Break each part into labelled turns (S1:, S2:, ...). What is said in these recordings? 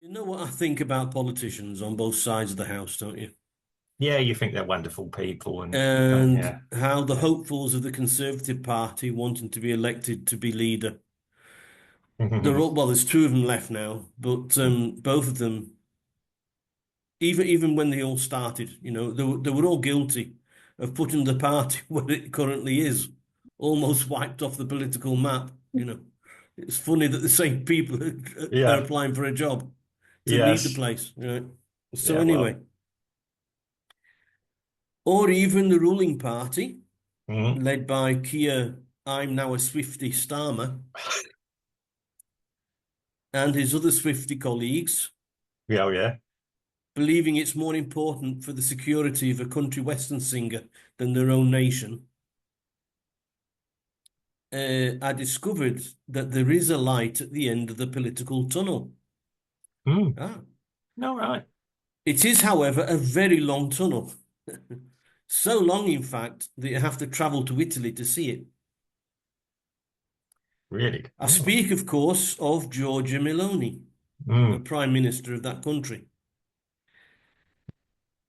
S1: You know what I think about politicians on both sides of the house, don't you?
S2: Yeah, you think they're wonderful people and you don't, yeah.
S1: And how the
S2: Yeah.
S1: hopefuls of the Conservative Party wanting to be elected to be leader. Well, there's two of them left now, but both of them, even when they all started, they were all guilty of putting the party where it currently is, almost wiped off the political map. It's funny that the same people are
S2: Yeah.
S1: applying for a job to lead the
S2: Yes.
S1: place, right? So
S2: Yeah,
S1: anyway.
S2: well.
S1: Or even the ruling party,
S2: Mhm.
S1: led by Keir, I'm now a Swifty Starmer, and his other Swifty colleagues,
S2: Yeah, oh, yeah.
S1: believing it's more important for the security of a country western singer than their own nation. I discovered that there is a light at the end of the political tunnel.
S2: Mm.
S1: Ah.
S2: No, right.
S1: It is, however, a very long tunnel. So long, in fact, that you have to travel to Italy to see it.
S2: Really.
S1: I
S2: Oh.
S1: speak, of course, of Giorgia Meloni, the
S2: Mm.
S1: Prime Minister of that country.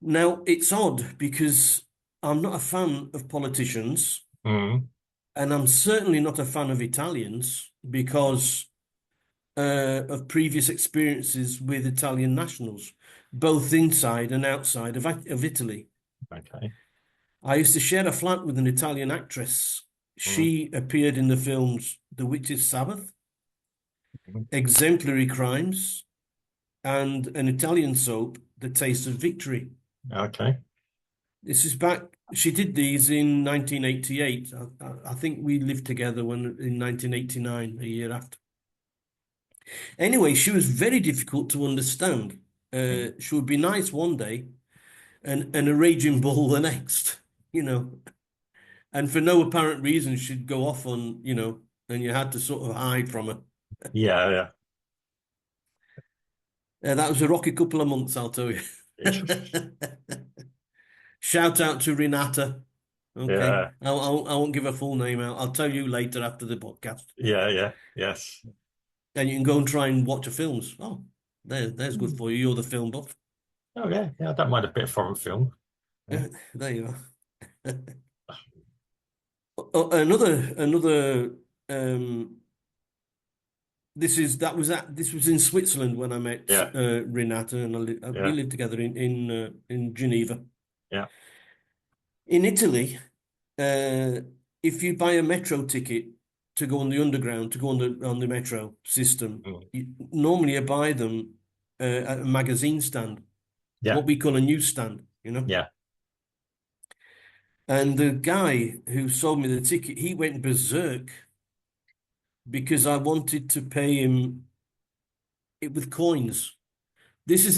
S1: Now, it's odd because I'm not a fan of politicians,
S2: Mm.
S1: and I'm certainly not a fan of Italians because of previous experiences with Italian nationals, both inside and outside of Italy.
S2: Okay.
S1: I used to share a flat with an Italian actress.
S2: Mm.
S1: She appeared in the films The Witch's Sabbath,
S2: Mm.
S1: Exemplary Crimes, and an Italian soap, The Taste of Victory.
S2: Okay.
S1: This is back. She did these in 1988. I think we lived together when in 1989, a year after. Anyway, she was very difficult to understand.
S2: Mm.
S1: She would be nice one day and a raging bull the next, you know. And for no apparent reason, she'd go off and you had to sort of hide from her.
S2: Yeah,
S1: That was a rocky couple of months, I'll tell you.
S2: yeah.
S1: Shout out to Renata. Okay,
S2: Yeah.
S1: I won't give her full name out. I'll tell you later after the podcast.
S2: Yeah, yeah. Yes.
S1: And you can go and try and watch her films. Oh, there's good
S2: Mm.
S1: for you. You're the film buff.
S2: Oh, yeah. Yeah, I don't mind a bit of foreign film. Yeah.
S1: There you are. Another. Um, this was in Switzerland when I met
S2: Yeah.
S1: Renata, and we
S2: Yeah.
S1: lived together in Geneva.
S2: Yeah.
S1: In Italy, uh, if you buy a metro ticket to go on the underground, to go on the metro system,
S2: Mm.
S1: normally you buy them at a magazine stand,
S2: Yeah.
S1: what we call a newsstand, you know.
S2: Yeah.
S1: And the guy who sold me the ticket, he went berserk because I wanted to pay him it with coins. This was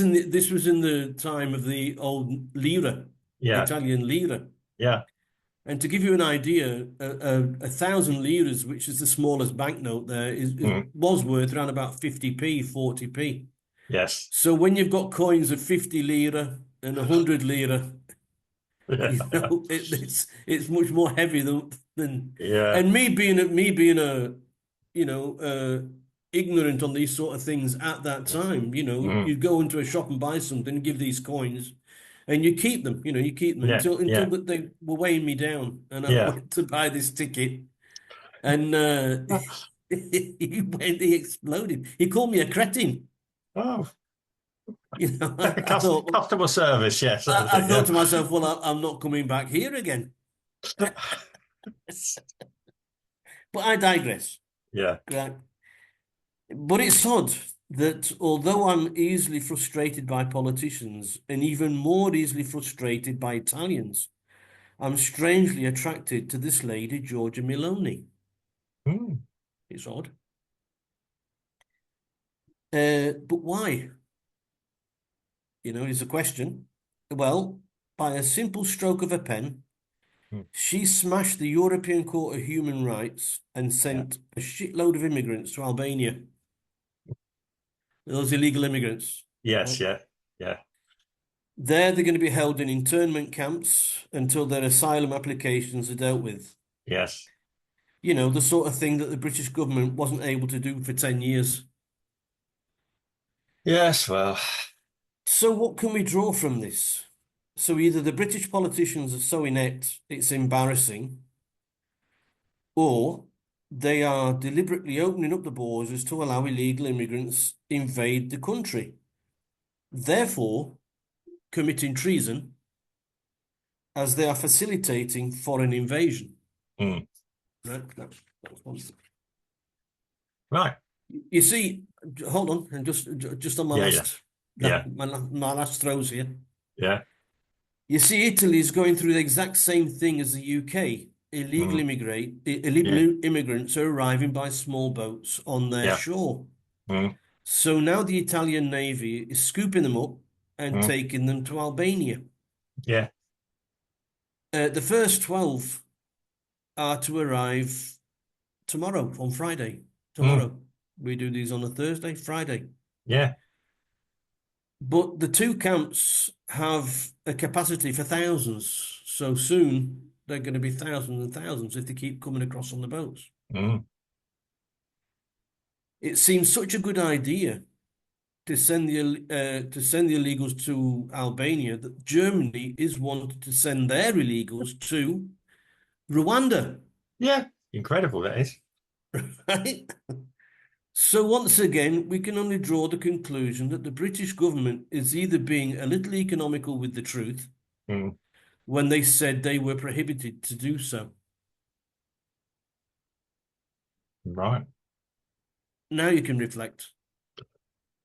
S1: in the time of the old lira,
S2: Yeah.
S1: Italian lira.
S2: Yeah.
S1: And to give you an idea, a thousand liras, which is the smallest banknote there,
S2: Mm.
S1: was worth around about 50p, 40p.
S2: Yes.
S1: So when you've got coins of 50 lira and 100 lira,
S2: Yeah.
S1: it's much more heavy than
S2: Yeah.
S1: and me being a you know ignorant on these sort of things at that time,
S2: Mm.
S1: you'd go into a shop and buy something, give these coins, and you keep them, you keep them
S2: Yeah.
S1: until
S2: Yeah.
S1: they were weighing me down, and I
S2: Yeah.
S1: went to buy this ticket, and he exploded. He called me a cretin.
S2: Oh,
S1: I thought, well,
S2: customer service. Yes, that was
S1: I
S2: it.
S1: thought
S2: Yeah.
S1: to myself, well, I'm not coming back here again. But I digress.
S2: Yeah.
S1: Right. But it's odd that although I'm easily frustrated by politicians and even more easily frustrated by Italians, I'm strangely attracted to this lady, Giorgia Meloni.
S2: Mm.
S1: It's odd. But why? Is a question. Well, by a simple stroke of a pen,
S2: Mm.
S1: she smashed the European Court of Human Rights and
S2: Yeah.
S1: sent a shitload of immigrants to Albania. Those illegal immigrants,
S2: Yes.
S1: right?
S2: Yeah. Yeah.
S1: There, they're going to be held in internment camps until their asylum applications are dealt with.
S2: Yes.
S1: The sort of thing that the British government wasn't able to do for 10 years.
S2: Yes, well,
S1: So what can we draw from this? So either the British politicians are so inept, it's embarrassing, or they are deliberately opening up the borders to allow illegal immigrants invade the country, therefore committing treason as they are facilitating foreign invasion.
S2: mm,
S1: Right? That's one thing.
S2: right.
S1: You see, hold on, and just on my
S2: Yeah, yeah,
S1: last
S2: yeah,
S1: my last throws here.
S2: yeah.
S1: You see, Italy is going through the exact same thing as the UK.
S2: Mm,
S1: Illegal
S2: yeah,
S1: immigrants are arriving by small boats on their
S2: yeah.
S1: shore.
S2: Mm,
S1: So now the Italian Navy is scooping them up and
S2: mm,
S1: taking them to Albania.
S2: yeah.
S1: The first 12 are to arrive tomorrow, on Friday.
S2: Mm,
S1: Tomorrow. We do these on a Thursday, Friday.
S2: yeah.
S1: But the two camps have a capacity for thousands. So soon they're going to be thousands and thousands if they keep coming across on the boats.
S2: Mm,
S1: It seems such a good idea to send the illegals to Albania that Germany is wanting to send their illegals to Rwanda,
S2: yeah. Incredible, that is.
S1: right? So once again, we can only draw the conclusion that the British government is either being a little economical with the truth
S2: Mm,
S1: when they said they were prohibited to do so.
S2: right.
S1: Now you can reflect.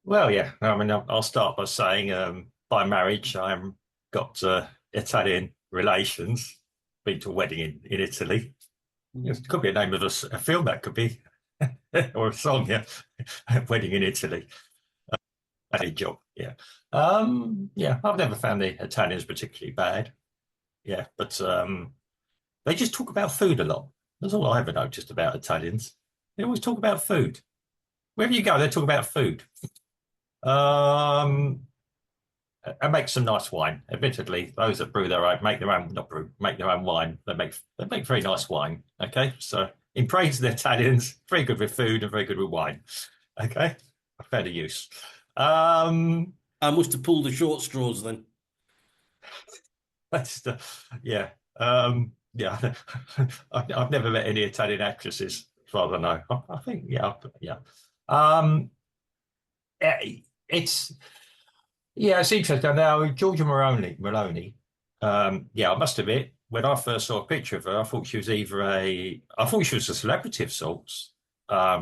S2: Well, yeah. I mean, I'll start by saying, by marriage, I'm got Italian relations. Been to a wedding in Italy. It
S1: Mm.
S2: could be a name of a film. That could be, or a song. Yeah, wedding in Italy. A job. Yeah. Yeah. I've never found the Italians particularly bad. Yeah, but they just talk about food a lot. That's all I ever noticed about Italians. They always talk about food. Wherever you go, they talk about food. Um, and make some nice wine. Admittedly, those that brew their own, make their own, not brew, make their own wine. They make very nice wine. Okay, so in praise of the Italians, very good with food and very good with wine. Okay, fair to use. Um,
S1: I must have pulled the short straws then.
S2: that's the yeah. Yeah, I've never met any Italian actresses, as far as I know. I think yeah, yeah. Um, it's Yeah, it's interesting. Now, Giorgia Meloni, yeah, I must admit, when I first saw a picture of her, I thought she was a celebrity of sorts. I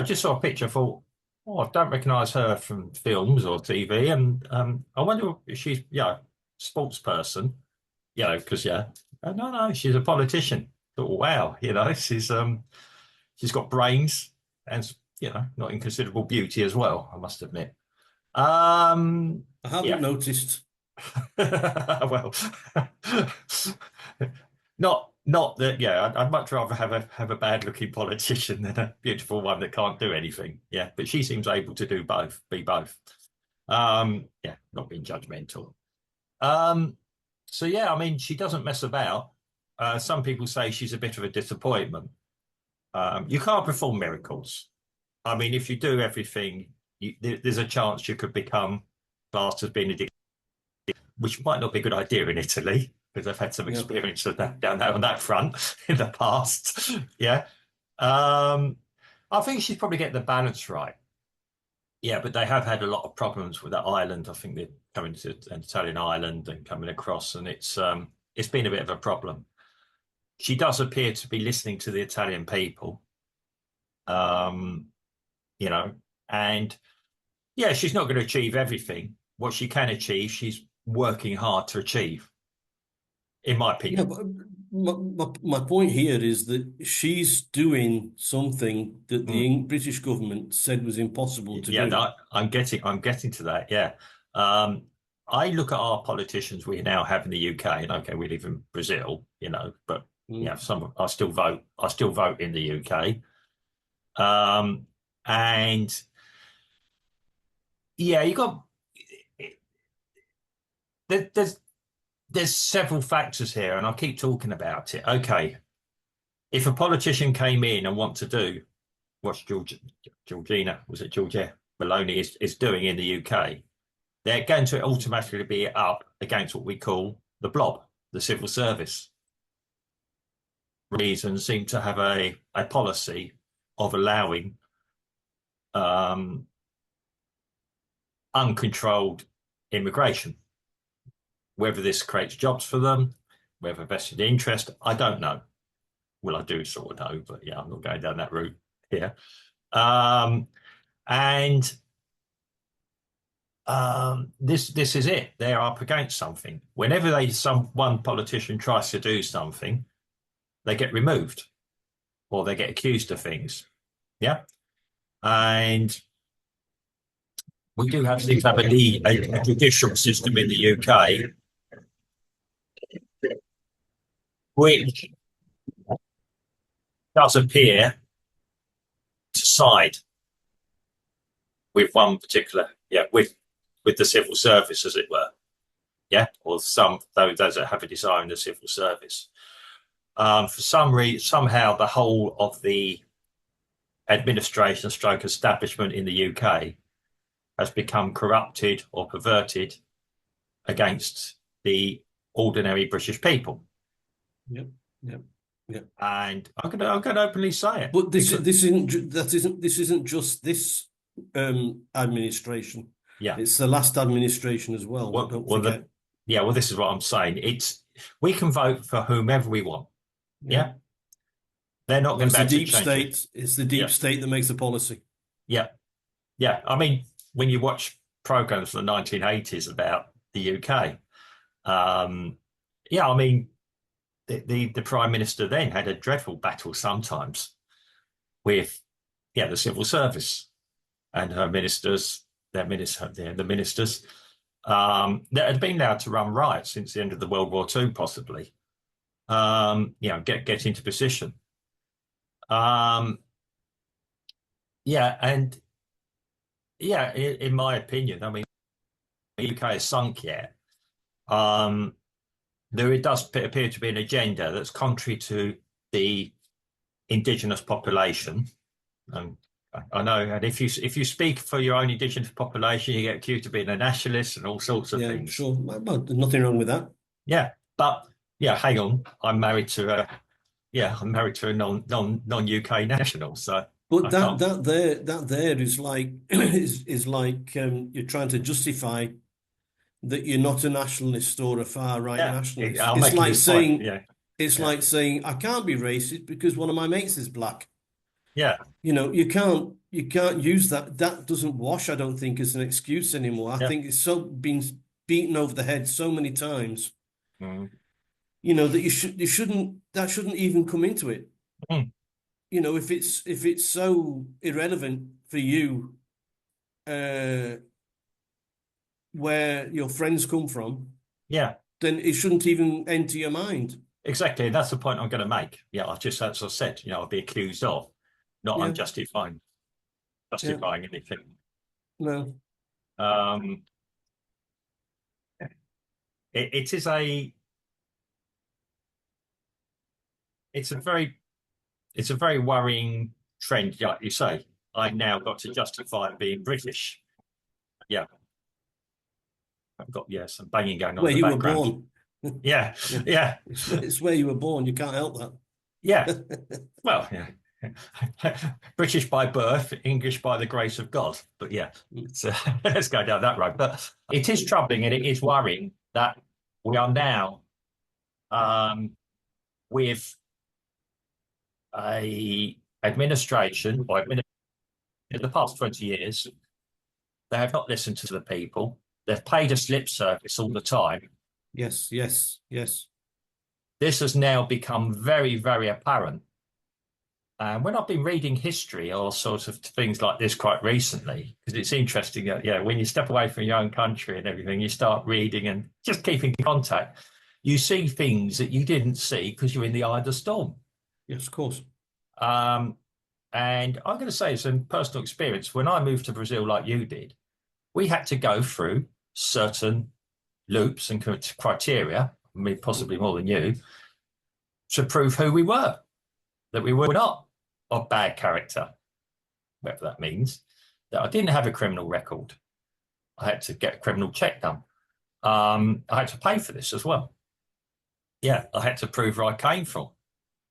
S2: just saw a picture, I thought, oh, I don't recognise her from films or TV, and I wonder if she's, sports person, because no, no, she's a politician. Thought, wow, she's got brains and not inconsiderable beauty as well, I must admit. Um,
S1: I haven't
S2: yeah.
S1: noticed.
S2: Well, not that. Yeah, I'd much rather have a bad looking politician than a beautiful one that can't do anything. Yeah, but she seems able to do both, be both. Yeah, not being judgmental. Um, so yeah, I mean, she doesn't mess about. Some people say she's a bit of a disappointment. You can't perform miracles. I mean, if you do everything, there's a chance you could become classed as being a dictator, which might not be a good idea in Italy because I've had some
S1: Yeah.
S2: experience of that down there on that front in the past. Yeah. Um, I think she's probably getting the balance right. Yeah, but they have had a lot of problems with that island. I think they're coming to an Italian island and coming across, and it's been a bit of a problem. She does appear to be listening to the Italian people, um, you know, and yeah, she's not going to achieve everything. What she can achieve, she's working hard to achieve, in my
S1: Yeah,
S2: opinion.
S1: but my point here is that she's doing something that the
S2: Mm.
S1: British government said was impossible to
S2: Yeah,
S1: do.
S2: no, I'm getting to that. Yeah. Um, I look at our politicians we now have in the UK, and okay, we live in Brazil, but yeah,
S1: Mm.
S2: I still vote. I still vote in the UK. Um, and yeah, you got there's several factors here, and I keep talking about it. Okay, if a politician came in and want to do what's Georgina, was it Georgia? Meloni is doing in the UK, they're going to automatically be up against what we call the blob, the civil service. Reasons seem to have a policy of allowing uncontrolled immigration. Whether this creates jobs for them, whether vested interest, I don't know. Well, I do sort of know, but yeah, I'm not going down that route here. This is it. They're up against something. Whenever one politician tries to do something, they get removed or they get accused of things. Yeah. And we do have to have a judicial system in the UK which does appear to side with one particular, with the civil service, as it were, or those that have a desire in the civil service. For some reason, somehow, the whole of the administration stroke establishment in the UK has become corrupted or perverted against the ordinary British people.
S1: Yep.
S2: And I'm going to openly say it.
S1: But this isn't just this administration.
S2: Yeah,
S1: it's the last administration as well. Don't forget.
S2: Well, this is what I'm saying. We can vote for whomever we want. Yeah. They're not going to
S1: be deep state. It's the deep state that makes the policy.
S2: Yeah. I mean, when you watch programs from the 1980s about the UK, I mean, the Prime Minister then had a dreadful battle sometimes with the civil service and her ministers, the ministers that had been allowed to run riots since the end of the World War II, possibly. Get into position. In my opinion, I mean, the UK is sunk yet. There does appear to be an agenda that's contrary to the indigenous population. I know, and if you speak for your own indigenous population, you get accused of being a nationalist and all sorts of things.
S1: Sure, there's nothing wrong with that.
S2: Yeah, but hang on, I'm married to a non-UK national, so.
S1: But that there is like is like you're trying to justify that you're not a nationalist or a far right nationalist. It's like saying I can't be racist because one of my mates is black.
S2: Yeah.
S1: You can't use that. That doesn't wash, I don't think, as an excuse anymore. I think it's been beaten over the head so many times.
S2: Mm.
S1: That that shouldn't even come into it.
S2: Mm.
S1: If it's so irrelevant for you, where your friends come from, then it shouldn't even enter your mind.
S2: Exactly, that's the point I'm going to make. As I said, I'll be accused of not unjustifying anything.
S1: No.
S2: It's a very worrying trend, like you say. I've now got to justify being British. Yeah. I've got some banging going on
S1: where
S2: in the background.
S1: Were born.
S2: Yeah.
S1: It's where you were born. You can't help that.
S2: Yeah. Well, British by birth, English by the grace of God. But let's go down that road. But it is troubling and it is worrying that we are now with a administration, in the past 20 years, they have not listened to the people. They've paid us lip service all the time.
S1: Yes.
S2: This has now become very, very apparent. And when I've been reading history or sort of things like this quite recently, because it's interesting that, when you step away from your own country and everything, you start reading and just keeping contact, you see things that you didn't see because you're in the eye of the storm.
S1: Yes, of course.
S2: And I'm going to say, some personal experience, when I moved to Brazil like you did, we had to go through certain loops and criteria, possibly more than you, to prove who we were, that we were not of bad character, whatever that means. that I didn't have a criminal record. I had to get a criminal check done. I had to pay for this as well. Yeah, I had to prove where I came from,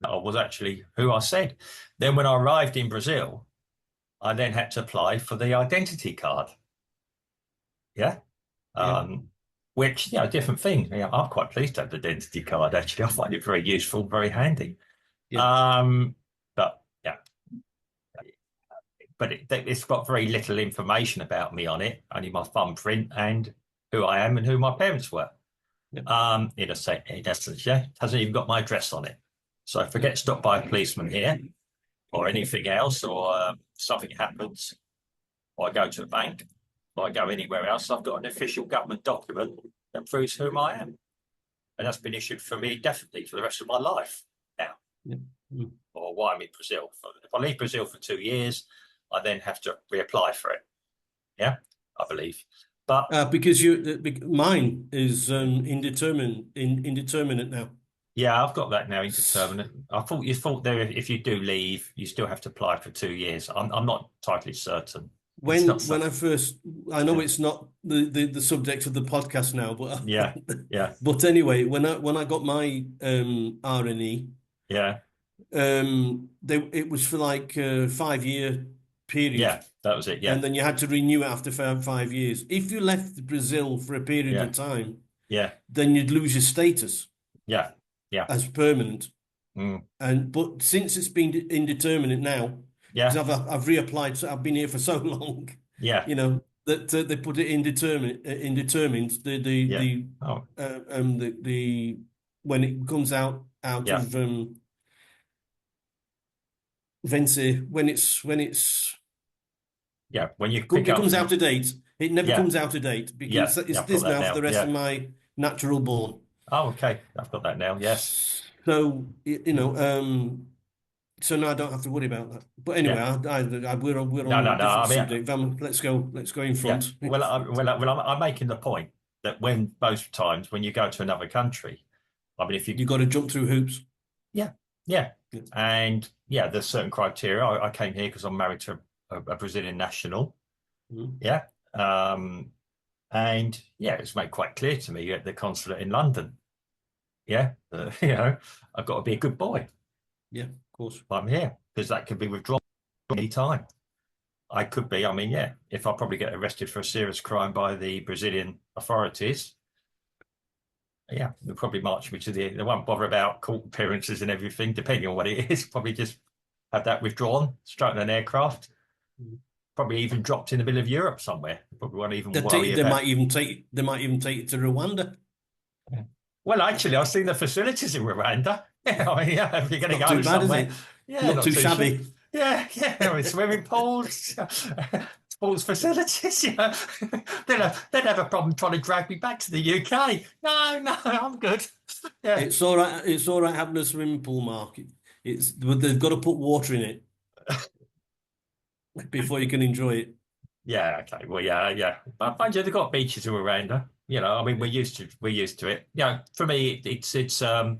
S2: that I was actually who I said. Then when I arrived in Brazil, I then had to apply for the identity card. Yeah.
S1: Yeah.
S2: Which, different thing. Yeah, I'm quite pleased to have the identity card, actually. I find it very useful, very handy.
S1: Yeah.
S2: But yeah, but it's got very little information about me on it, only my thumbprint and who I am and who my parents were.
S1: Yeah.
S2: In essence, yeah, it hasn't even got my address on it. So if I get stopped by a policeman here or anything else, or something happens, or I go to the bank, or I go anywhere else, I've got an official government document that proves who I am. And that's been issued for me definitely for the rest of my life now.
S1: Yeah. Mm.
S2: Or why I'm in Brazil. If I leave Brazil for 2 years, I then have to reapply for it. Yeah, I believe. But
S1: because mine is indeterminate now.
S2: yeah, I've got that now indeterminate. I thought you thought there if you do leave, you still have to apply for 2 years. I'm not entirely certain.
S1: When I know it's not the subject of the podcast now, but
S2: yeah.
S1: But anyway, when I got my RNE,
S2: yeah,
S1: it was for like a 5 year period.
S2: Yeah, that was it. Yeah,
S1: and then you had to renew it after 5 years. If you left Brazil for a period of time, then you'd lose your status.
S2: Yeah,
S1: as permanent.
S2: Mm.
S1: But since it's been indeterminate now, because I've reapplied, so I've been here for so long.
S2: Yeah,
S1: that they put it indeterminate. When it comes out of Vence, when it's
S2: when you
S1: it comes out of date. It never comes out of date because it's this now for the rest of my natural born.
S2: Oh, okay. I've got that now. Yes.
S1: So so now I don't have to worry about that. But anyway, we're on a different subject. Let's go in front.
S2: Yeah. Well, I'm making the point that when most times when you go to another country, I mean, if you
S1: got to jump through hoops.
S2: Yeah. And there's certain criteria. I came here because I'm married to a Brazilian national.
S1: Mm.
S2: Yeah. And it's made quite clear to me at the consulate in London. Yeah, I've got to be a good boy.
S1: Yeah, of course.
S2: I'm here because that could be withdrawn any time. I could be. I mean, if I probably get arrested for a serious crime by the Brazilian authorities, they'll probably march me to they won't bother about court appearances and everything, depending on what it is. Probably just have that withdrawn, straight in an aircraft. Mm. Probably even dropped in the middle of Europe somewhere. Probably won't even worry
S1: about. They might even take it to Rwanda.
S2: Yeah. Well, actually, I've seen the facilities in Rwanda. If you're going to go somewhere,
S1: not too shabby.
S2: I mean, swimming pools, sports facilities. They'd have a problem trying to drag me back to the UK. No, I'm good. Yeah,
S1: it's all right. It's all right having a swimming pool, Mark. But they've got to put water in it before you can enjoy it.
S2: Yeah. Okay. Well, yeah. But mind you, they've got beaches in Rwanda. I mean, we're used to it. For me, it's so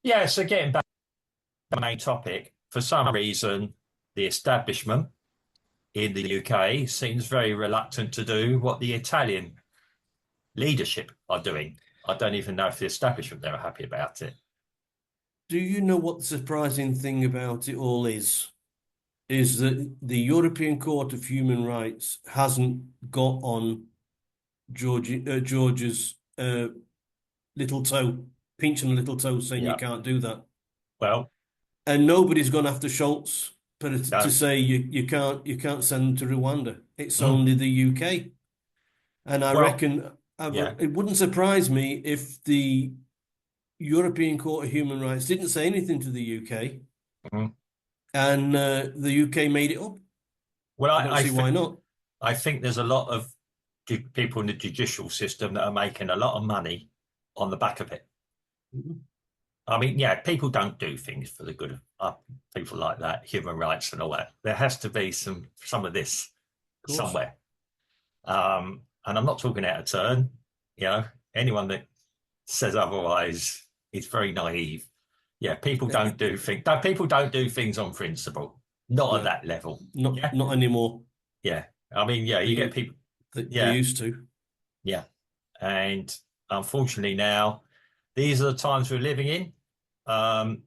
S2: getting back to the main topic, for some reason, the establishment in the UK seems very reluctant to do what the Italian leadership are doing. I don't even know if the establishment are happy about it.
S1: Do you know what the surprising thing about it all is? Is that the European Court of Human Rights hasn't got on Georgia's little toe, pinching a little toe, saying you can't do that.
S2: Well,
S1: and nobody's gone after Schultz to say you can't send them to Rwanda. It's only the UK, and I reckon it wouldn't surprise me if the European Court of Human Rights didn't say anything to the UK, and the UK made it up.
S2: Well,
S1: I don't see why not.
S2: I think there's a lot of people in the judicial system that are making a lot of money on the back of it. Mm-hmm. I mean, people don't do things for the good of people like that, human rights and all that. There has to be some of this somewhere. And I'm not talking out of turn. Anyone that says otherwise is very naive. People don't do things. People don't do things on principle. Not at that level.
S1: Not anymore.
S2: Yeah. I mean, yeah, you get
S1: They
S2: people.
S1: they
S2: Yeah,
S1: used to.
S2: yeah. And unfortunately now, these are the times we're living in. Um,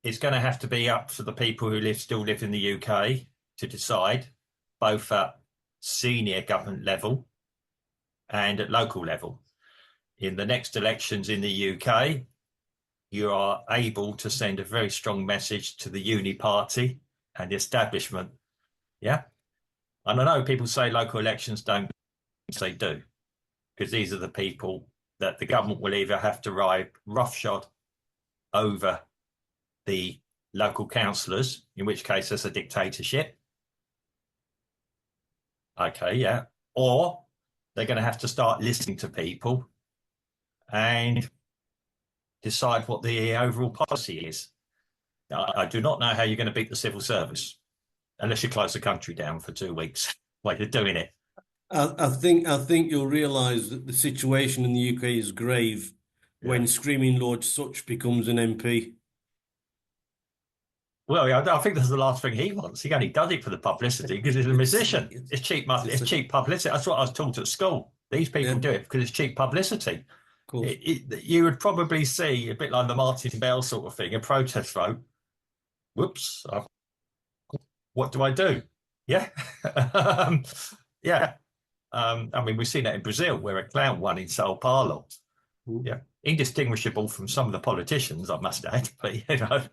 S2: it's going to have to be up to the people who still live in the UK to decide, both at senior government level and at local level. In the next elections in the UK, you are able to send a very strong message to the uni party and the establishment. Yeah. And I know people say local elections don't, they do, because these are the people that the government will either have to ride roughshod over the local councillors, in which case there's a dictatorship. Okay, yeah. Or they're going to have to start listening to people and decide what the overall policy is. I do not know how you're going to beat the civil service unless you close the country down for 2 weeks while you're doing it.
S1: I think you'll realise that the situation in the UK is grave
S2: Yeah.
S1: when Screaming Lord Such becomes an MP.
S2: Well, yeah, I think that's the last thing he wants. He only does it for the publicity because he's a musician.
S1: It's
S2: It's cheap.
S1: it's
S2: It's
S1: a,
S2: cheap publicity. That's what I was taught at school. These
S1: yeah,
S2: people
S1: of
S2: do it because it's cheap publicity.
S1: course.
S2: You would probably see a bit like the Martin Bell sort of thing, a protest vote. Whoops, what do I do? Yeah, yeah. I mean, we've seen that in Brazil where a clown won in Sao Paulo.
S1: Mm.
S2: Yeah, indistinguishable from some of the politicians, I must add. But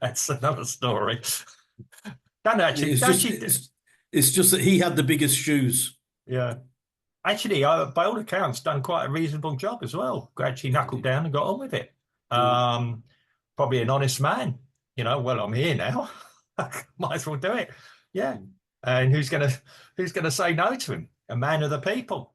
S2: that's another story. Don't actually,
S1: It's just
S2: actually,
S1: it's just that he had the biggest shoes.
S2: yeah. Actually, by all accounts, done quite a reasonable job as well. Actually
S1: Yeah,
S2: knuckled down and got on with it.
S1: mm.
S2: Um, Probably an honest man. Well, I'm here now. Might as well do it. Yeah.
S1: Mm.
S2: And who's gonna say no to him? A man of the people.